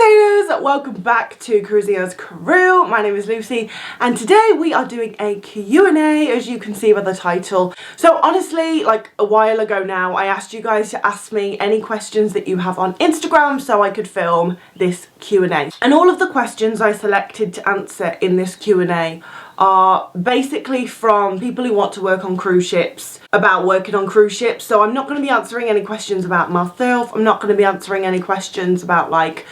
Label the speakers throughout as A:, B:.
A: Sailors, welcome back to Cruising as Crew. My name is Lucy and today we are doing a Q&A, as you can see by the title. So honestly, like a while ago now, I asked you guys to ask me any questions that you have on Instagram so I could film this Q&A. And all of the questions I selected to answer in this Q&A are basically from people who want to work on cruise ships, about working on cruise ships. So I'm not going to be answering any questions about myself. I'm not going to be answering any questions about like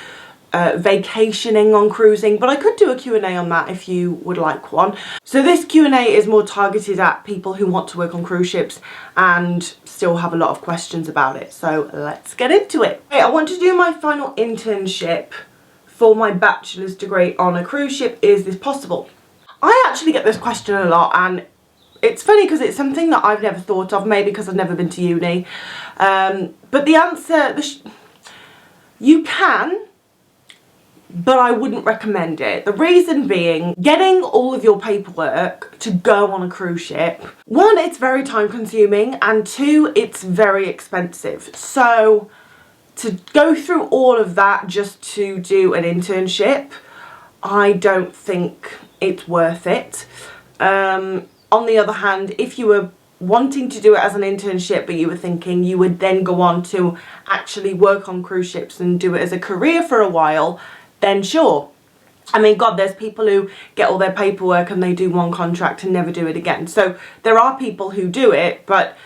A: vacationing on cruising, but I could do a Q&A on that if you would like one. So this Q&A is more targeted at people who want to work on cruise ships and still have a lot of questions about it. So let's get into it. Okay, I want to do my final internship for my bachelor's degree on a cruise ship. Is this possible? I actually get this question a lot, and it's funny because it's something that I've never thought of, maybe because I've never been to uni. But the answer, you can, but I wouldn't recommend it. The reason being, getting all of your paperwork to go on a cruise ship, one, it's very time consuming, and two, it's very expensive. So to go through all of that just to do an internship, I don't think it's worth it. On the other hand, if you were wanting to do it as an internship but you were thinking you would then go on to actually work on cruise ships and do it as a career for a while, then sure. I mean, God, there's people who get all their paperwork and they do one contract and never do it again. So there are people who do it, but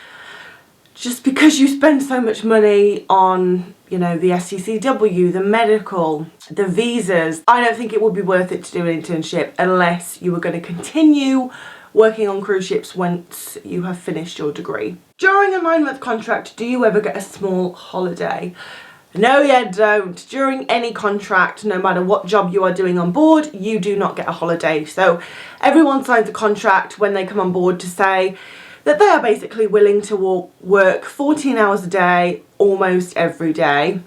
A: just because you spend so much money on, you know, the SCCW, the medical, the visas, I don't think it would be worth it to do an internship unless you were going to continue working on cruise ships once you have finished your degree. During a 9-month contract, do you ever get a small holiday? No, you don't. During any contract, no matter what job you are doing on board, you do not get a holiday. So everyone signs a contract when they come on board to say that they are basically willing to work 14 hours a day almost every day.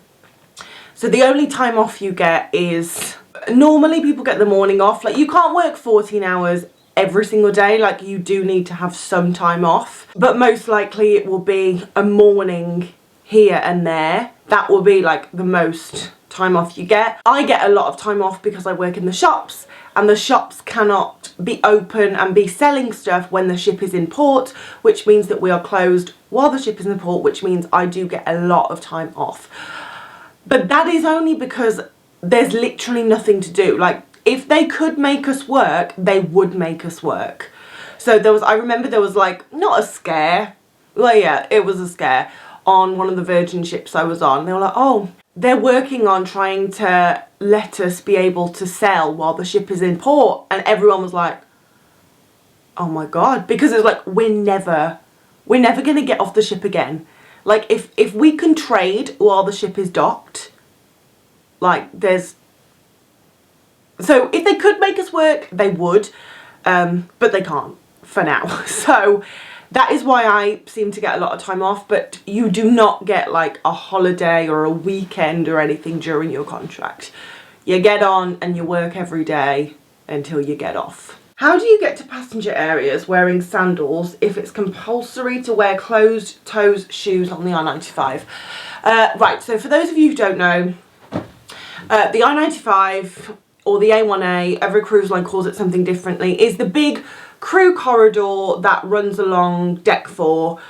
A: So the only time off you get is, normally people get the morning off. Like, you can't work 14 hours every single day, like you do need to have some time off, but most likely it will be a morning here and there. That will be like the most time off you get. I get a lot of time off because I work in the shops, and the shops cannot be open and be selling stuff when the ship is in port, which means that we are closed while the ship is in port, which means I do get a lot of time off. But that is only because there's literally nothing to do. Like, if they could make us work, they would make us work. So I remember there was like, not a scare, well yeah, it was a scare, on one of the Virgin ships I was on. They were like, oh, they're working on trying to let us be able to sell while the ship is in port. And everyone was like, oh my God, because it's like, we're never going to get off the ship again. Like, if we can trade while the ship is docked, like so if they could make us work, they would, but they can't for now. So that is why I seem to get a lot of time off, but you do not get like a holiday or a weekend or anything during your contract. You get on and you work every day until you get off. How do you get to passenger areas wearing sandals if it's compulsory to wear closed-toes shoes on the I-95? Right, so for those of you who don't know, the I-95 or the A1A, every cruise line calls it something differently, is the big crew corridor that runs along deck 4,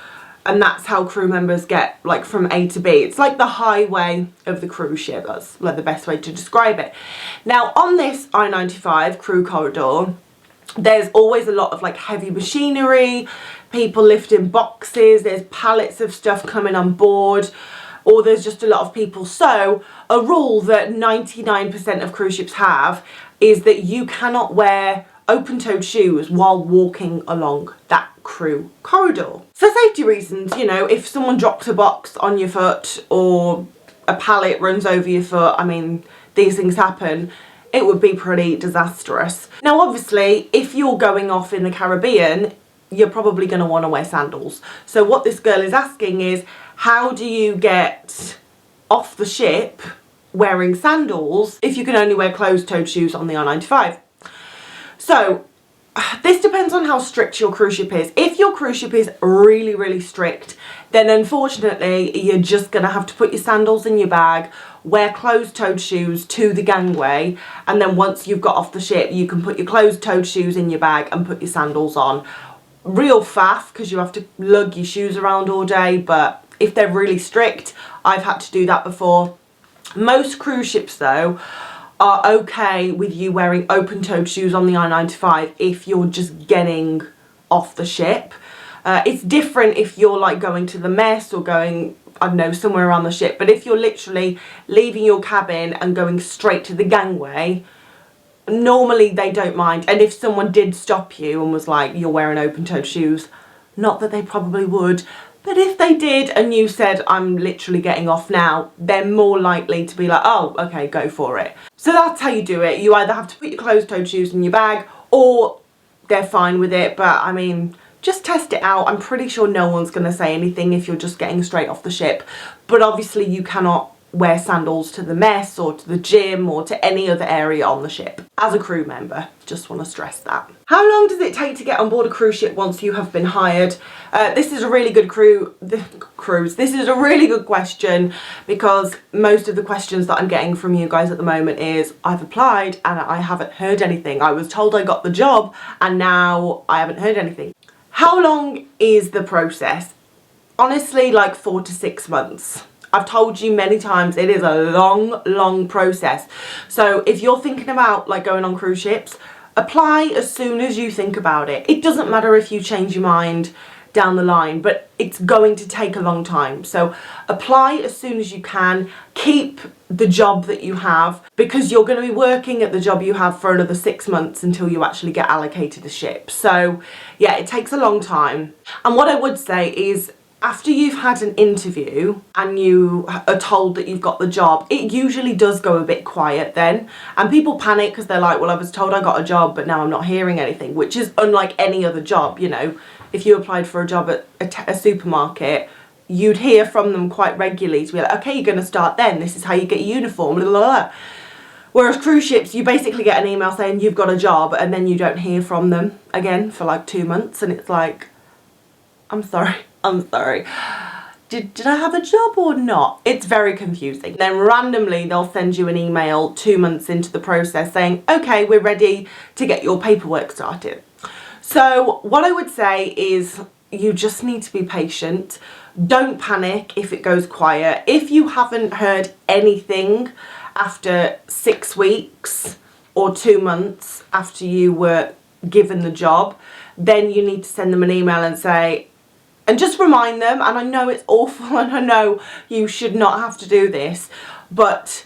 A: and that's how crew members get like from A to B. It's like the highway of the cruise ship. That's like the best way to describe it. Now on this I-95 crew corridor, there's always a lot of like heavy machinery, people lifting boxes, there's pallets of stuff coming on board, or there's just a lot of people. So a rule that 99% of cruise ships have is that you cannot wear open-toed shoes while walking along that crew corridor. For safety reasons, you know, if someone drops a box on your foot or a pallet runs over your foot, I mean, these things happen, it would be pretty disastrous. Now obviously, if you're going off in the Caribbean, you're probably going to want to wear sandals. So what this girl is asking is, how do you get off the ship wearing sandals if you can only wear closed-toed shoes on the I-95? So this depends on how strict your cruise ship is. If your cruise ship is really, really strict, then unfortunately you're just going to have to put your sandals in your bag, wear closed-toed shoes to the gangway, and then once you've got off the ship you can put your closed-toed shoes in your bag and put your sandals on. Real faff because you have to lug your shoes around all day, but if they're really strict, I've had to do that before. Most cruise ships though are okay with you wearing open-toed shoes on the I-95 if you're just getting off the ship. It's different if you're like going to the mess or going, I don't know, somewhere around the ship, but if you're literally leaving your cabin and going straight to the gangway, normally they don't mind. And if someone did stop you and was like, you're wearing open-toed shoes, not that they probably would, but if they did and you said, I'm literally getting off now, they're more likely to be like, oh, okay, go for it. So that's how you do it. You either have to put your closed-toed shoes in your bag or they're fine with it. But I mean, just test it out. I'm pretty sure no one's going to say anything if you're just getting straight off the ship. But obviously you cannot wear sandals to the mess or to the gym or to any other area on the ship as a crew member. Just want to stress that. How long does it take to get on board a cruise ship once you have been hired? This is a really good This is a really good question because most of the questions that I'm getting from you guys at the moment is, I've applied and I haven't heard anything. I was told I got the job and now I haven't heard anything. How long is the process? Honestly, like 4 to 6 months. I've told you many times it is a long process. So if you're thinking about like going on cruise ships, apply as soon as you think about it. It doesn't matter if you change your mind down the line, but it's going to take a long time. So apply as soon as you can. Keep the job that you have because you're going to be working at the job you have for another 6 months until you actually get allocated a ship. So yeah, it takes a long time. And what I would say is, after you've had an interview and you are told that you've got the job, it usually does go a bit quiet then. And people panic because they're like, well, I was told I got a job, but now I'm not hearing anything, which is unlike any other job. You know, if you applied for a job at a supermarket, you'd hear from them quite regularly to be like, okay, you're going to start then. This is how you get your uniform, blah, blah, blah. Whereas cruise ships, you basically get an email saying you've got a job and then you don't hear from them again for like 2 months. And it's like, I'm sorry. Did I have a job or not? It's very confusing. Then randomly they'll send you an email 2 months into the process saying, okay, we're ready to get your paperwork started. So what I would say is you just need to be patient. Don't panic if it goes quiet. If you haven't heard anything after 6 weeks or 2 months after you were given the job, then you need to send them an email and say, and just remind them, and I know it's awful and I know you should not have to do this, but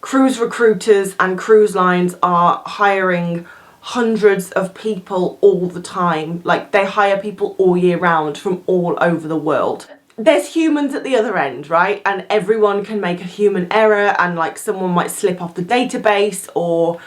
A: cruise recruiters and cruise lines are hiring hundreds of people all the time. Like, they hire people all year round from all over the world. There's humans at the other end, right? And everyone can make a human error and like someone might slip off the database, or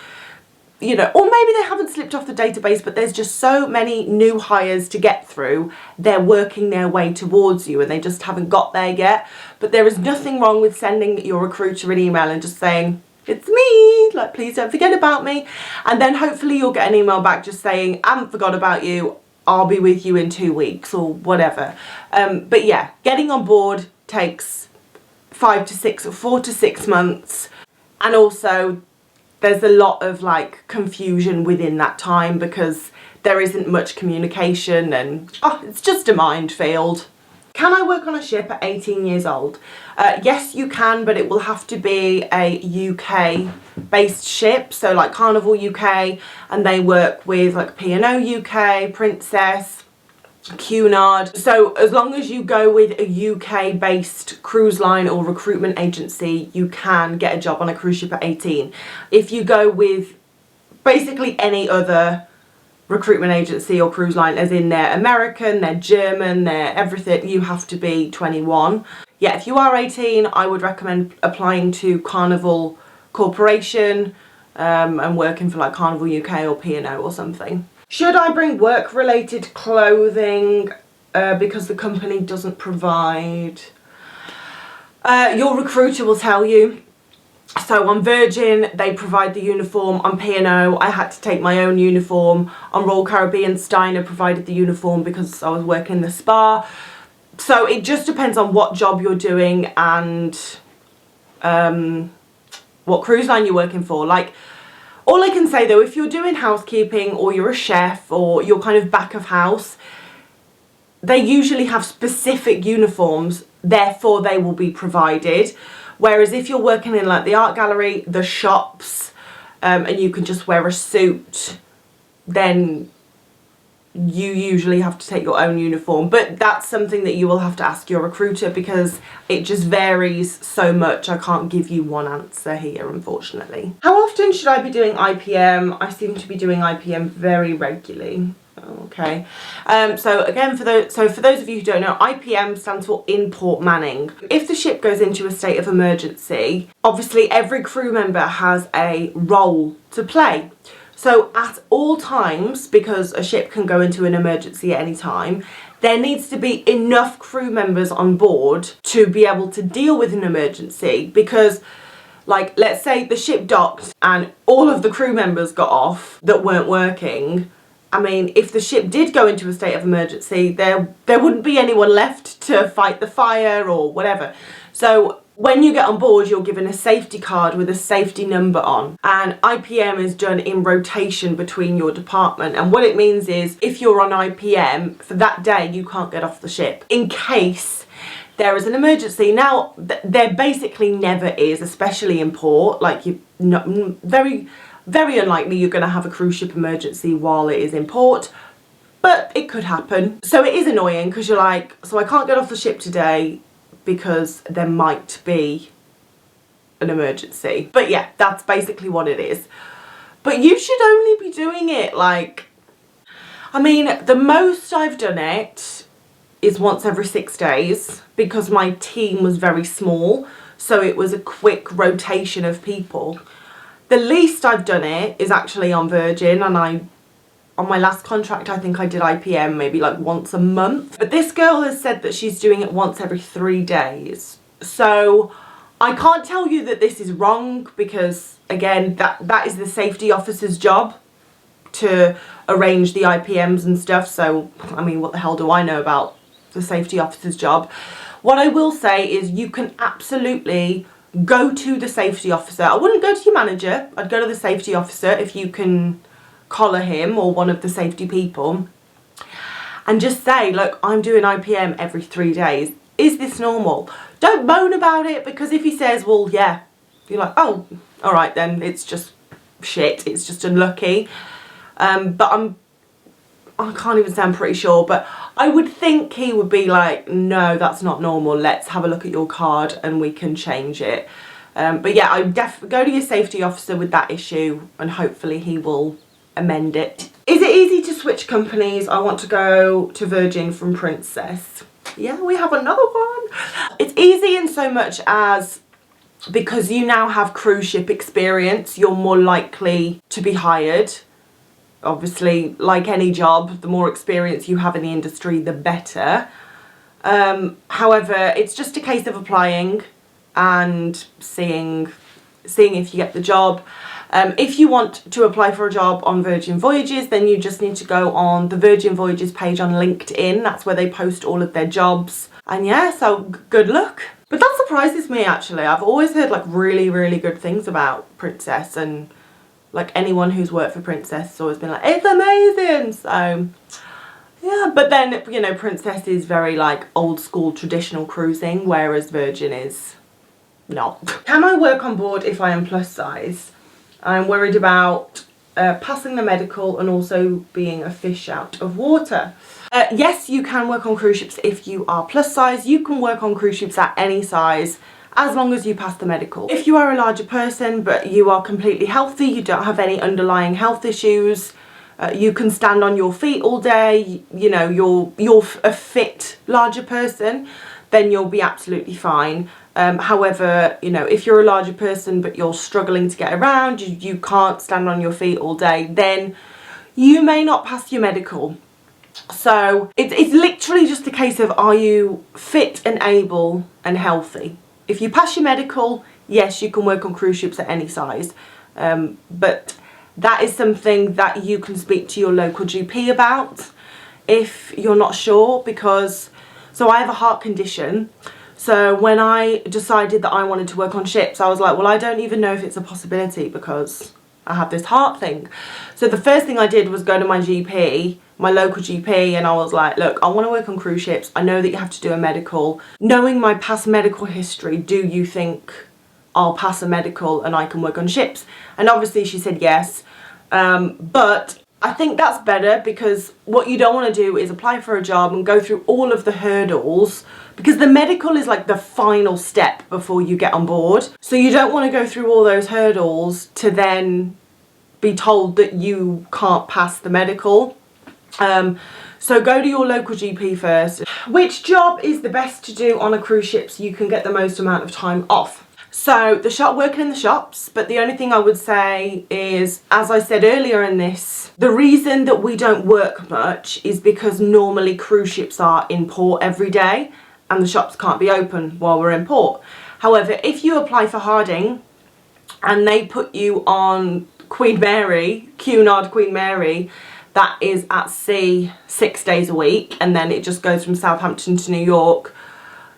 A: you know, or maybe they haven't slipped off the database, but there's just so many new hires to get through. They're working their way towards you and they just haven't got there yet. But there is nothing wrong with sending your recruiter an email and just saying, it's me, like, please don't forget about me. And then hopefully you'll get an email back just saying, I haven't forgot about you, I'll be with you in 2 weeks or whatever. But yeah, getting on board takes 4 to 6 months. And also there's a lot of like confusion within that time because there isn't much communication and it's just a minefield. Can I work on a ship at 18 years old? Yes, you can, but it will have to be a UK based ship. So like Carnival UK, and they work with like P&O UK, Princess, Cunard. So as long as you go with a UK based cruise line or recruitment agency, you can get a job on a cruise ship at 18. If you go with basically any other recruitment agency or cruise line, as in they're American, they're German, they're everything, you have to be 21. Yeah, if you are 18, I would recommend applying to Carnival Corporation and working for like Carnival UK or P&O or something. Should I bring work-related clothing because the company doesn't provide? Your recruiter will tell you. So on Virgin, they provide the uniform. On P&O, I had to take my own uniform. On Royal Caribbean, Steiner provided the uniform because I was working in the spa. So it just depends on what job you're doing and what cruise line you're working for. Like, all I can say though, if you're doing housekeeping or you're a chef or you're kind of back of house, they usually have specific uniforms, therefore they will be provided. Whereas if you're working in like the art gallery, the shops, and you can just wear a suit, then you usually have to take your own uniform. But that's something that you will have to ask your recruiter because it just varies so much. I can't give you one answer here, unfortunately. How often should I be doing IPM? I seem to be doing IPM very regularly. Okay, so again, for those of you who don't know, IPM stands for in port manning. If the ship goes into a state of emergency, obviously every crew member has a role to play. So at all times, because a ship can go into an emergency at any time, there needs to be enough crew members on board to be able to deal with an emergency. Because, like, let's say the ship docked and all of the crew members got off that weren't working. I mean, if the ship did go into a state of emergency, there wouldn't be anyone left to fight the fire or whatever. So when you get on board, you're given a safety card with a safety number on. And IPM is done in rotation between your department. And what it means is if you're on IPM, for that day, you can't get off the ship in case there is an emergency. Now, there basically never is, especially in port. Like, you're not very unlikely you're going to have a cruise ship emergency while it is in port, but it could happen. So it is annoying because you're like, so I can't get off the ship today because there might be an emergency. But yeah, that's basically what it is. But you should only be doing it like, I mean, the most I've done it is once every 6 days because my team was very small. So it was a quick rotation of people. The least I've done it is actually on Virgin, and on my last contract I think I did IPM maybe like once a month. But this girl has said that she's doing it once every 3 days. So I can't tell you that this is wrong because, again, that is the safety officer's job to arrange the IPMs and stuff. So, I mean, what the hell do I know about the safety officer's job? What I will say is you can absolutely go to the safety officer. I wouldn't go to your manager. I'd go to the safety officer if you can collar him or one of the safety people and just say, look, I'm doing IPM every 3 days. Is this normal? Don't moan about it, because if he says, well, yeah, you're like, oh, all right then, it's just shit. It's just unlucky. But I can't even say I'm pretty sure, but I would think he would be like, no, that's not normal. Let's have a look at your card and we can change it. But yeah, I would go to your safety officer with that issue and hopefully he will amend it. Is it easy to switch companies? I want to go to Virgin from Princess. Yeah, we have another one. It's easy in so much as because you now have cruise ship experience, you're more likely to be hired. Obviously, like any job, the more experience you have in the industry, the better. However, it's just a case of applying and seeing if you get the job. If you want to apply for a job on Virgin Voyages, then you just need to go on the Virgin Voyages page on LinkedIn. That's where they post all of their jobs. And yeah, so good luck. But that surprises me, actually. I've always heard like really, really good things about Princess, and like anyone who's worked for Princess has always been like, it's amazing. So yeah, but then, you know, Princess is very like old school traditional cruising, whereas Virgin is not. Can I work on board if I am plus size? I'm worried about passing the medical and also being a fish out of water. Yes, you can work on cruise ships if you are plus size. You can work on cruise ships at any size, as long as you pass the medical. If you are a larger person but you are completely healthy, you don't have any underlying health issues, you can stand on your feet all day, you know, you're a fit larger person, then you'll be absolutely fine. However, you know, if you're a larger person but you're struggling to get around, you can't stand on your feet all day, then you may not pass your medical. So it's literally just a case of, are you fit and able and healthy? If you pass your medical, yes, you can work on cruise ships at any size, but that is something that you can speak to your local GP about if you're not sure, because so I have a heart condition. So when I decided that I wanted to work on ships, I was like, well, I don't even know if it's a possibility because I have this heart thing. So the first thing I did was go to my GP, my local GP, and I was like, look, I want to work on cruise ships. I know that you have to do a medical. Knowing my past medical history, do you think I'll pass a medical and I can work on ships? And obviously she said yes. But I think that's better, because what you don't want to do is apply for a job and go through all of the hurdles, because the medical is like the final step before you get on board. So you don't want to go through all those hurdles to then be told that you can't pass the medical. So go to your local GP first. Which job is the best to do on a cruise ship so you can get the most amount of time off? So working in the shops, but the only thing I would say is, as I said earlier in this, the reason that we don't work much is because normally cruise ships are in port every day and the shops can't be open while we're in port. However, if you apply for Harding and they put you on Queen Mary, Cunard Queen Mary, that is at sea 6 days a week, and then it just goes from Southampton to New York,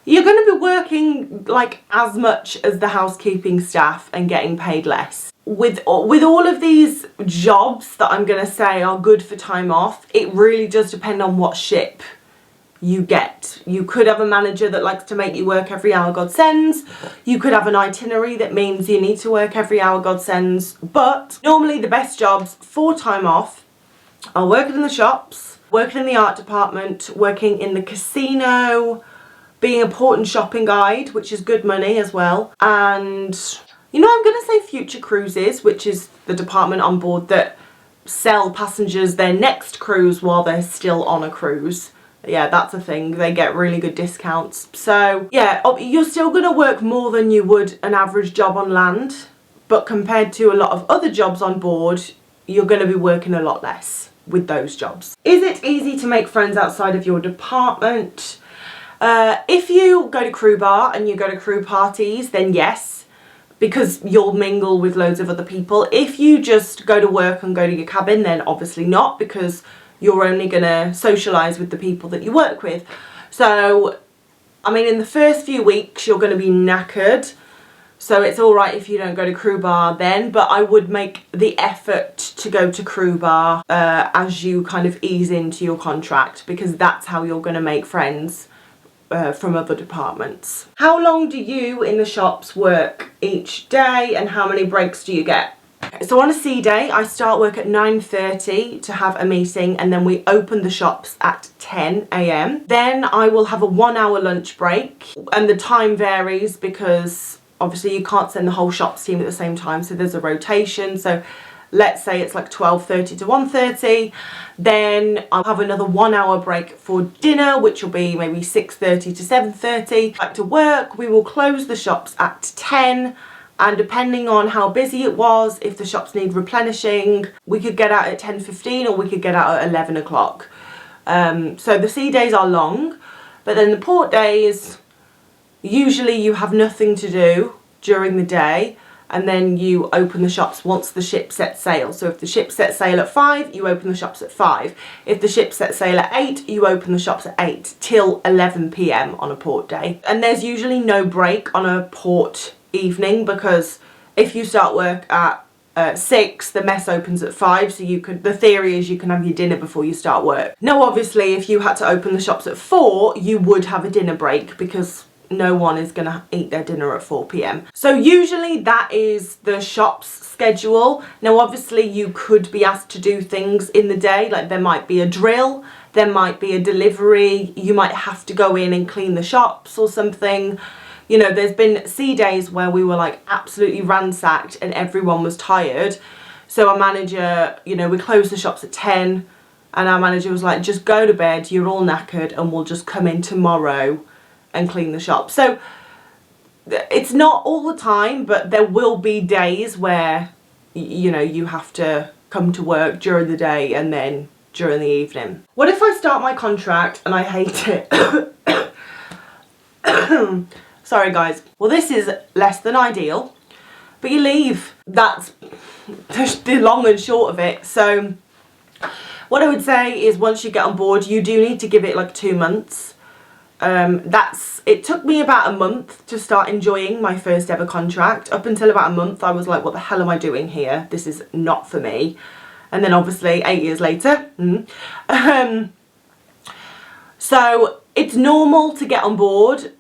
A: you're going to be working like as much as the housekeeping staff and getting paid less. With all of these jobs that I'm going to say are good for time off, it really does depend on what ship you get. You could have a manager that likes to make you work every hour God sends. You could have an itinerary that means you need to work every hour God sends. But normally the best jobs for time off are working in the shops, working in the art department, working in the casino, being a port and shopping guide, which is good money as well. And, you know, I'm going to say Future Cruises, which is the department on board that sell passengers their next cruise while they're still on a cruise. Yeah, that's a thing. They get really good discounts. So, yeah, you're still going to work more than you would an average job on land. But compared to a lot of other jobs on board, you're going to be working a lot less with those jobs. Is it easy to make friends outside of your department? If you go to crew bar and you go to crew parties, then yes, because you'll mingle with loads of other people. If you just go to work and go to your cabin, then obviously not, because you're only going to socialise with the people that you work with. So, I mean, in the first few weeks, you're going to be knackered. So it's all right if you don't go to crew bar then, but I would make the effort to go to crew bar as you kind of ease into your contract, because that's how you're going to make friends from other departments. How long do you in the shops work each day, and how many breaks do you get? So on a sea day, I start work at 9:30 to have a meeting, and then we open the shops at 10 a.m. Then I will have a 1 hour lunch break, and the time varies because obviously you can't send the whole shops team at the same time, so there's a rotation. So let's say it's like 12:30 to 1:30. Then I'll have another 1 hour break for dinner, which will be maybe 6:30 to 7:30. Back to work, we will close the shops at 10. And depending on how busy it was, if the shops need replenishing, we could get out at 10:15 or we could get out at 11 o'clock. So the sea days are long, but then the port days, usually you have nothing to do during the day, and then you open the shops once the ship sets sail. So if the ship sets sail at 5, you open the shops at 5. If the ship sets sail at 8, you open the shops at 8 till 11 p.m. on a port day. And there's usually no break on a port evening, because if you start work at 6, the mess opens at 5, so the theory is you can have your dinner before you start work. Now obviously if you had to open the shops at 4, you would have a dinner break, because no one is going to eat their dinner at 4 p.m. So usually that is the shop's schedule. Now obviously you could be asked to do things in the day, like there might be a drill, there might be a delivery, you might have to go in and clean the shops or something. You know, there's been sea days where we were like absolutely ransacked and everyone was tired. So our manager, you know, we closed the shops at 10 and our manager was like, just go to bed, you're all knackered, and we'll just come in tomorrow and clean the shop. So it's not all the time, but there will be days where, you know, you have to come to work during the day and then during the evening. What if I start my contract and I hate it? Sorry guys. Well, this is less than ideal, but you leave. That's the long and short of it. So what I would say is once you get on board, you do need to give it like 2 months. It took me about a month to start enjoying my first ever contract. Up until about a month I was like, what the hell am I doing here? This is not for me. And then obviously 8 years later. So it's normal to get on board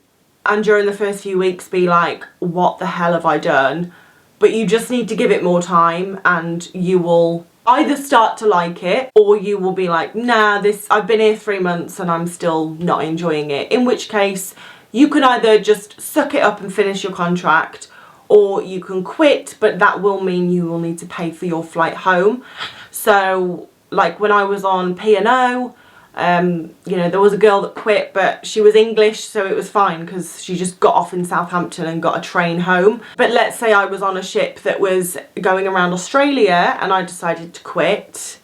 A: and during the first few weeks be like, what the hell have I done? But you just need to give it more time and you will either start to like it or you will be like, nah, I've been here 3 months and I'm still not enjoying it. In which case you can either just suck it up and finish your contract, or you can quit, but that will mean you will need to pay for your flight home. So like when I was on P&O, you know, there was a girl that quit, but she was English, so it was fine because she just got off in Southampton and got a train home. But let's say I was on a ship that was going around Australia and I decided to quit.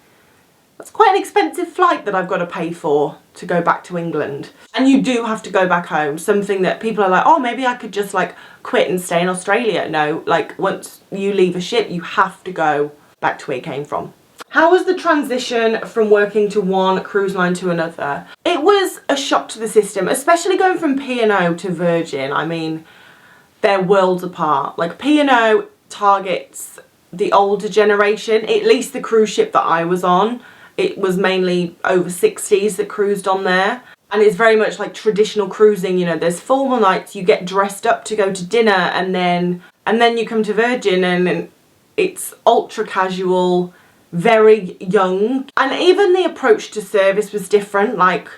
A: That's quite an expensive flight that I've got to pay for to go back to England. And you do have to go back home. Something that people are like, oh, maybe I could just like quit and stay in Australia. No, like once you leave a ship, you have to go back to where you came from. How was the transition from working to one cruise line to another? It was a shock to the system, especially going from P&O to Virgin. I mean, they're worlds apart. Like P&O targets the older generation, at least the cruise ship that I was on. It was mainly over 60s that cruised on there. And it's very much like traditional cruising, you know, there's formal nights, you get dressed up to go to dinner and then you come to Virgin and it's ultra casual, very young. And even the approach to service was different. Like,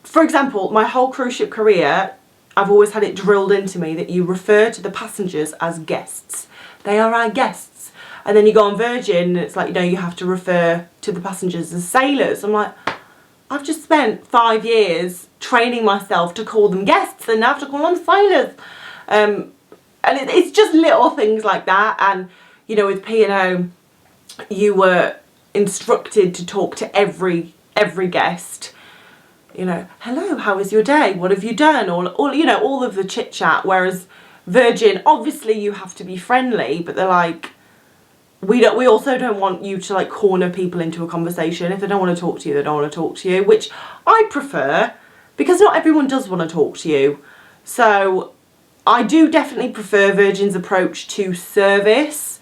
A: for example, my whole cruise ship career, I've always had it drilled into me that you refer to the passengers as guests. They are our guests. And then you go on Virgin and it's like, you know, you have to refer to the passengers as sailors. I'm like, I've just spent 5 years training myself to call them guests and now I have to call them sailors. And it's just little things like that. And, you know, with P&O, you were instructed to talk to every guest. You know, hello, how was your day? What have you done? All you know, all of the chit chat. Whereas Virgin, obviously you have to be friendly, but they're like, we also don't want you to like corner people into a conversation. If they don't want to talk to you, they don't want to talk to you, which I prefer because not everyone does want to talk to you. So I do definitely prefer Virgin's approach to service.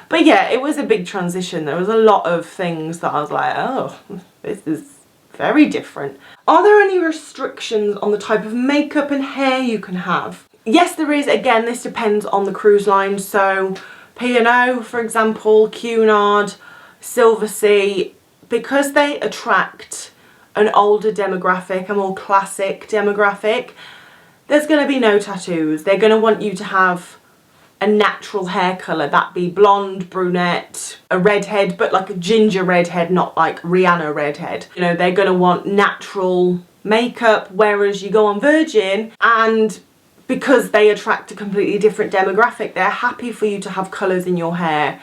A: But yeah, it was a big transition. There was a lot of things that I was like, oh, this is very different. Are there any restrictions on the type of makeup and hair you can have? Yes, there is. Again, this depends on the cruise line. So P&O, for example, Cunard, Silversea, because they attract an older demographic, a more classic demographic, there's going to be no tattoos. They're going to want you to have a natural hair colour, that be blonde, brunette, a redhead, but like a ginger redhead, not like Rihanna redhead. You know, they're going to want natural makeup, whereas you go on Virgin and because they attract a completely different demographic, they're happy for you to have colours in your hair,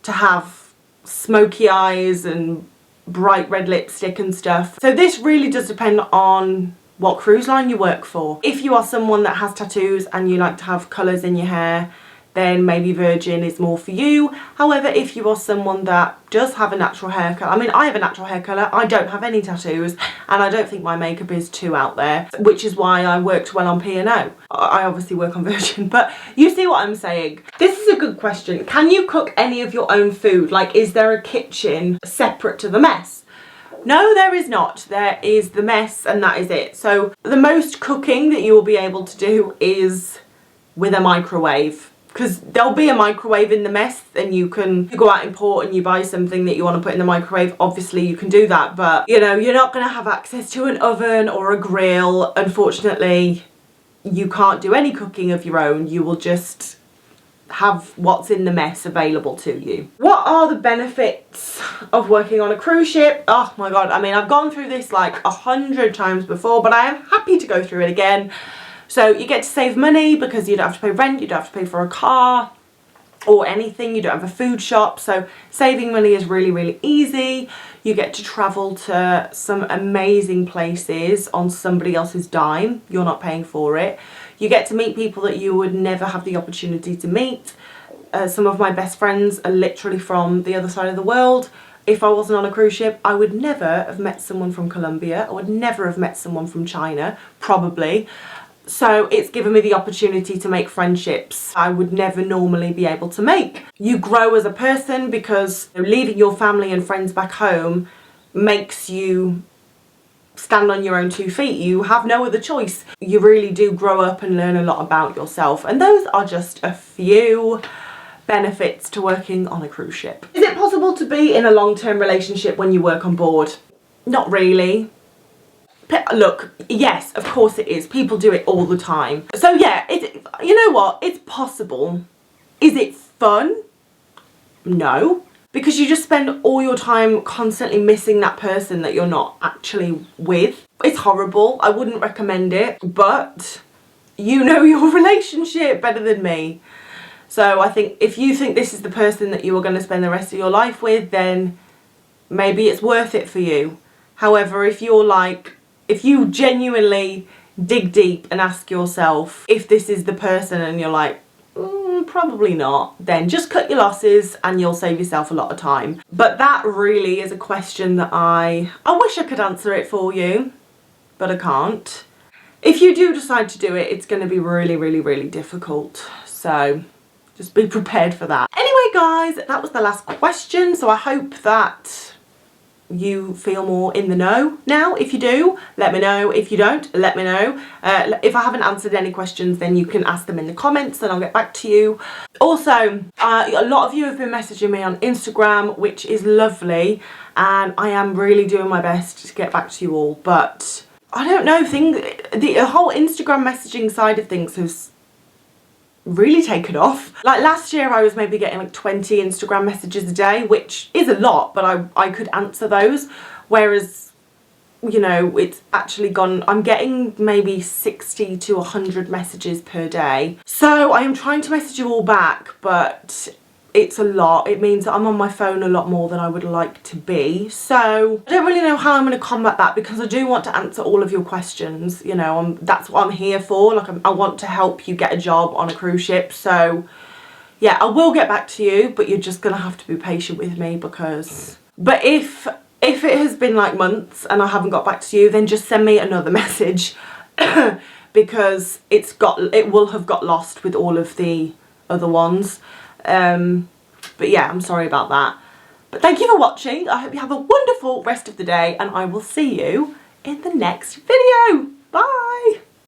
A: to have smoky eyes and bright red lipstick and stuff. So this really does depend on what cruise line you work for. If you are someone that has tattoos and you like to have colours in your hair, then maybe Virgin is more for you. However, if you are someone that does have a natural hair colour, I mean, I have a natural hair colour, I don't have any tattoos, and I don't think my makeup is too out there, which is why I worked well on P&O. I obviously work on Virgin, but you see what I'm saying. This is a good question. Can you cook any of your own food? Like, is there a kitchen separate to the mess? No, there is not. There is the mess and that is it. So the most cooking that you will be able to do is with a microwave, because there'll be a microwave in the mess and you go out in port and you buy something that you want to put in the microwave. Obviously you can do that, but you know, you're not going to have access to an oven or a grill. Unfortunately, you can't do any cooking of your own. You will just have what's in the mess available to you. What are the benefits of working on a cruise ship? Oh my god, I mean, I've gone through this like 100 times before, but I am happy to go through it again. So you get to save money because you don't have to pay rent, you don't have to pay for a car. or anything. You don't have a food shop, so saving money is really, really easy. You get to travel to some amazing places on somebody else's dime. You're not paying for it. You get to meet people that you would never have the opportunity to meet. Some of my best friends are literally from the other side of the world. If I wasn't on a cruise ship, I would never have met someone from Colombia. I would never have met someone from China, probably. So it's given me the opportunity to make friendships I would never normally be able to make. You grow as a person because leaving your family and friends back home makes you stand on your own 2 feet. You have no other choice. You really do grow up and learn a lot about yourself. And those are just a few benefits to working on a cruise ship. Is it possible to be in a long-term relationship when you work on board? Not really. Look, yes, of course it is. People do it all the time. So yeah, you know what? It's possible. Is it fun? No. Because you just spend all your time constantly missing that person that you're not actually with. It's horrible. I wouldn't recommend it. But you know your relationship better than me. So I think if you think this is the person that you are going to spend the rest of your life with, then maybe it's worth it for you. However, if you genuinely dig deep and ask yourself if this is the person and you're like, probably not, then just cut your losses and you'll save yourself a lot of time. But that really is a question that I wish I could answer it for you, but I can't. If you do decide to do it, it's going to be really, really, really difficult. So just be prepared for that. Anyway, guys, that was the last question. So I hope that you feel more in the know now. If you do, let me know. If you don't, let me know. If I haven't answered any questions, then you can ask them in the comments and I'll get back to you. Also, a lot of you have been messaging me on Instagram, which is lovely, and I am really doing my best to get back to you all. But I don't know, the whole Instagram messaging side of things has really taken off. Like last year I was maybe getting like 20 Instagram messages a day, which is a lot, but I could answer those, whereas, you know, it's actually gone, I'm getting maybe 60 to 100 messages per day. So I am trying to message you all back, but it's a lot. It means that I'm on my phone a lot more than I would like to be. So I don't really know how I'm going to combat that, because I do want to answer all of your questions. You know, that's what I'm here for. Like, I want to help you get a job on a cruise ship. So yeah, I will get back to you, but you're just going to have to be patient with me, because... But if it has been like months and I haven't got back to you, then just send me another message because it will have got lost with all of the other ones. But yeah, I'm sorry about that. But thank you for watching. I hope you have a wonderful rest of the day, and I will see you in the next video. Bye!